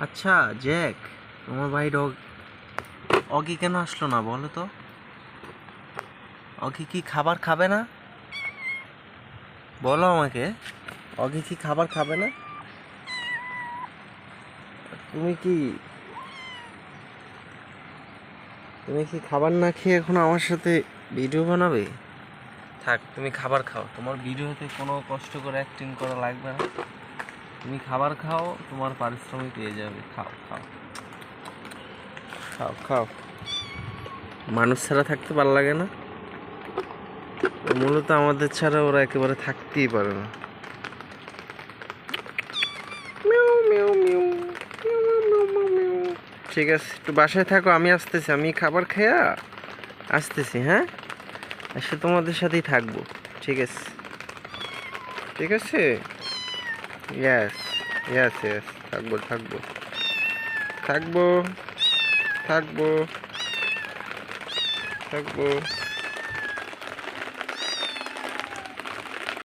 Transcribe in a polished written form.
আচ্ছা জ্যাক, তোমার ভাই অগি কেন আসলো না বলো তো? অগি কি খাবার খাবে না? বলো আমাকে, অগি কি খাবার খাবে না? তুমি কি তুমি কি খাবার না খেয়ে এখন আমার সাথে ভিডিও বানাবে? থাক, তুমি খাবার খাও, তোমার ভিডিওতে কোনো কষ্ট করে অ্যাক্টিং করা লাগবে না। তুমি খাবার খাও, তোমার পারিশ্রমিক পেয়ে যাবে। খাও খাও খাও খাও। মানুষ ছাড়া থাকতে ভালো লাগে না? মূলত আমাদের ছাড়া ওরা একেবারে থাকতেই পারে না। Mu mu mu mu mu mu mu. ঠিক আছে, একটু বাসায় থাকো, আমি আসতেছি, আমি খাবার খেয়া আসতেছি। হ্যাঁ, এসে তোমাদের সাথেই থাকবো। ঠিক আছে, ঠিক আছে। ইয়াস, ইয়াস ইয়াস, থাকবো থাকবো থাকবো থাকবো থাকবো।